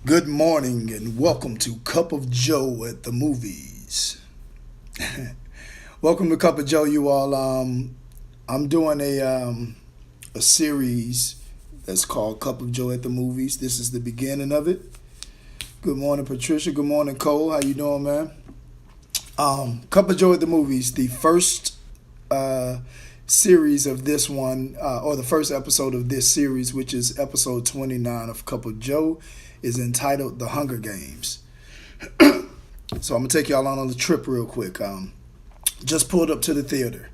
Good morning and welcome to Cup of Joe at the movies. Welcome to Cup of Joe, you all. I'm doing a series that's called Cup of Joe at the movies. This is the beginning of it. Good morning, Patricia. Good morning, Cole. How you doing, man? Cup of Joe at the movies. The first series of this one, or the first episode of this series, which is episode 29 of Cup of Joe, is entitled The Hunger Games. So I'm going to take y'all on a trip real quick. Just pulled up to the theater.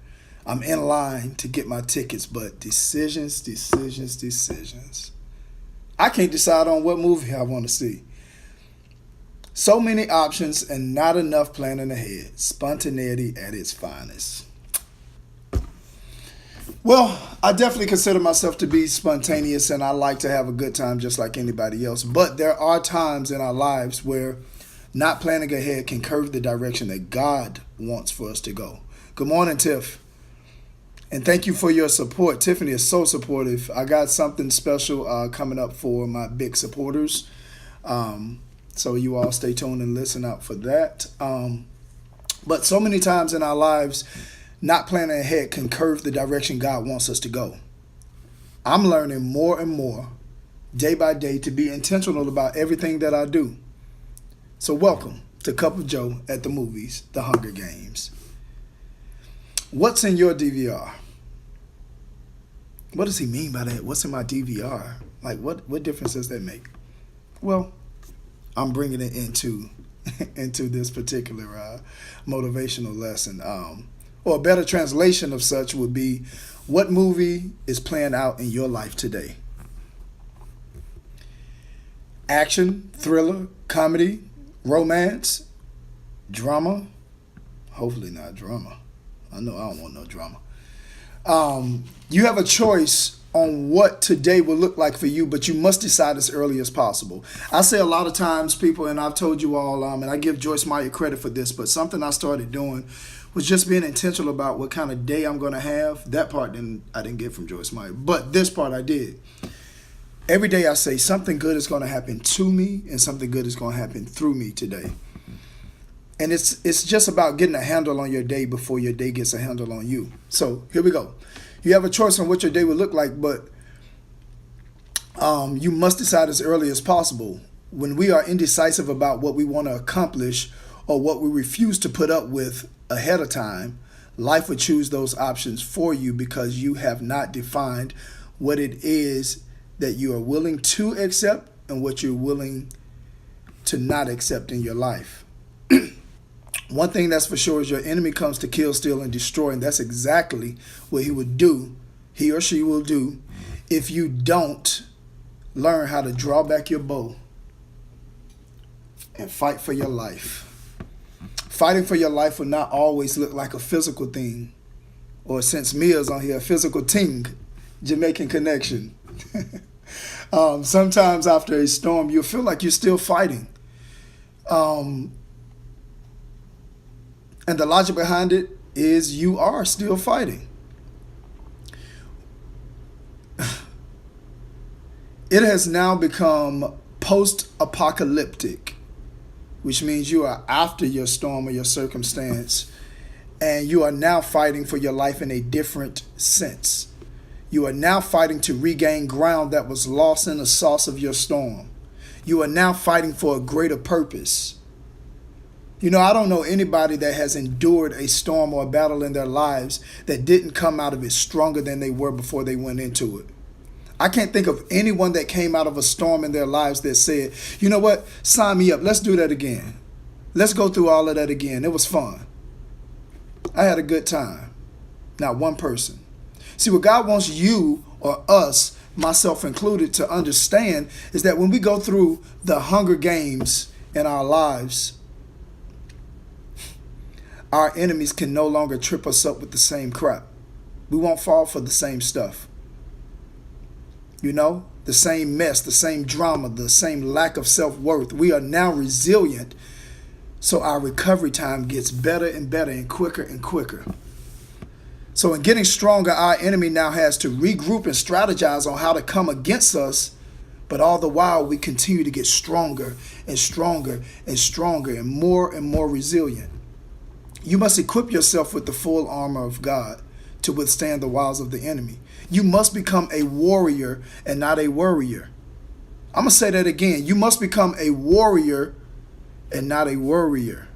I'm in line to get my tickets, but decisions. I can't decide on what movie I want to see. So many options and not enough planning ahead. Spontaneity at its finest. Well, I definitely consider myself to be spontaneous and I like to have a good time just like anybody else. But there are times in our lives where not planning ahead can curve the direction that God wants for us to go. Good morning, Tiff. And thank you for your support. Tiffany is so supportive. I got something special coming up for my big supporters. So you all stay tuned and listen out for that. But so many times in our lives, not planning ahead can curve the direction God wants us to go. I'm learning more and more day by day to be intentional about everything that I do. So welcome to Cup of Joe at the movies, The Hunger Games. What's in your DVR? What does he mean by that? What's in my DVR? Like, what difference does that make? Well, I'm bringing it into this particular motivational lesson. Or a better translation of such would be, what movie is playing out in your life today? Action, thriller, comedy, romance, drama. Hopefully not drama. I know I don't want no drama. You have a choice on what today will look like for you, but you must decide as early as possible. I say a lot of times, people, and I've told you all, and I give Joyce Meyer credit for this, but something I started doing was just being intentional about what kind of day I'm going to have. That part I didn't get from Joyce Meyer, but this part I did. Every day I say something good is going to happen to me and something good is going to happen through me today. And it's just about getting a handle on your day before your day gets a handle on you. So here we go. You have a choice on what your day will look like, but you must decide as early as possible. When we are indecisive about what we want to accomplish or what we refuse to put up with ahead of time, life would choose those options for you because you have not defined what it is that you are willing to accept and what you're willing to not accept in your life. One thing that's for sure is your enemy comes to kill, steal, and destroy, and that's exactly what he or she will do if you don't learn how to draw back your bow and fight for your life. Fighting for your life will not always look like a physical thing, or since Mia's on here, a physical ting, Jamaican connection. Sometimes after a storm, you'll feel like you're still fighting. And the logic behind it is you are still fighting. It has now become post-apocalyptic, which means you are after your storm or your circumstance, and you are now fighting for your life in a different sense. You are now fighting to regain ground that was lost in the sauce of your storm. You are now fighting for a greater purpose. You know, I don't know anybody that has endured a storm or a battle in their lives that didn't come out of it stronger than they were before they went into it. I can't think of anyone that came out of a storm in their lives that said, you know what, sign me up. Let's do that again. Let's go through all of that again. It was fun. I had a good time. Not one person. See, what God wants you or us, myself included, to understand is that when we go through the Hunger Games in our lives, our enemies can no longer trip us up with the same crap. We won't fall for the same stuff. You know, the same mess, the same drama, the same lack of self-worth. We are now resilient, so our recovery time gets better and better and quicker and quicker. So in getting stronger, our enemy now has to regroup and strategize on how to come against us But all the while, we continue to get stronger and stronger and stronger and more resilient. You must equip yourself with the full armor of God to withstand the wiles of the enemy. You must become a warrior and not a worrier. I'm going to say that again. You must become a warrior and not a worrier.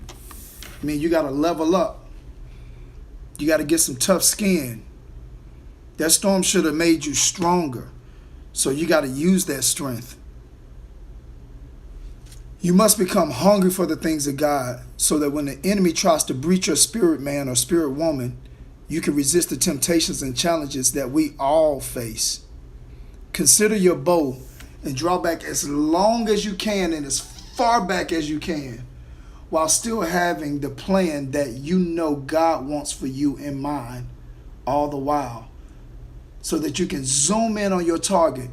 I mean, you got to level up. You got to get some tough skin. That storm should have made you stronger. So you got to use that strength. You must become hungry for the things of God so that when the enemy tries to breach your spirit man or spirit woman, you can resist the temptations and challenges that we all face. Consider your bow and draw back as long as you can and as far back as you can, while still having the plan that you know God wants for you in mind all the while, so that you can zoom in on your target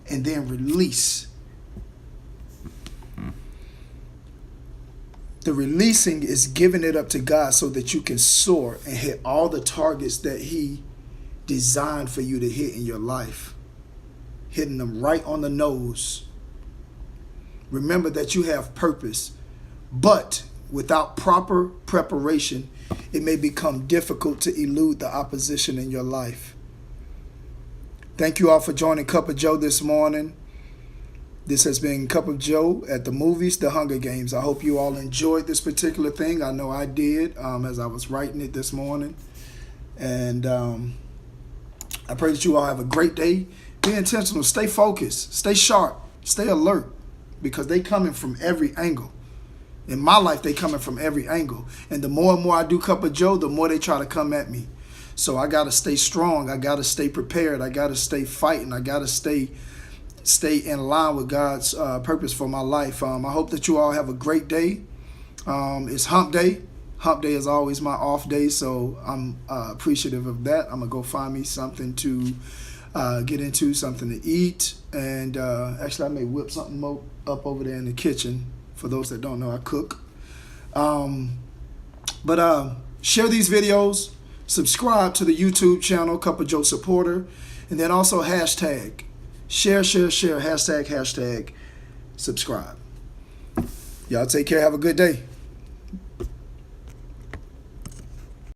and then release. The releasing is giving it up to God so that you can soar and hit all the targets that He designed for you to hit in your life, hitting them right on the nose. Remember that you have purpose, but without proper preparation, it may become difficult to elude the opposition in your life. Thank you all for joining Cup of Joe this morning. This has been Cup of Joe at the movies, The Hunger Games. I hope you all enjoyed this particular thing. I know I did as I was writing it this morning. And I pray that you all have a great day. Be intentional. Stay focused. Stay sharp. Stay alert, because they coming from every angle. In my life, they coming from every angle. And the more and more I do Cup of Joe, the more they try to come at me. So I got to stay strong. I got to stay prepared. I got to stay fighting. I got to stay in line with God's purpose for my life. I hope that you all have a great day. It's hump day. Hump day is always my off day, so I'm appreciative of that. I'm going to go find me something to get into, something to eat. And actually, I may whip something up over there in the kitchen. For those that don't know, I cook. But share these videos. Subscribe to the YouTube channel, Cup of Joe Supporter. And then also hashtag. Share, hashtag, subscribe. Y'all take care. Have a good day.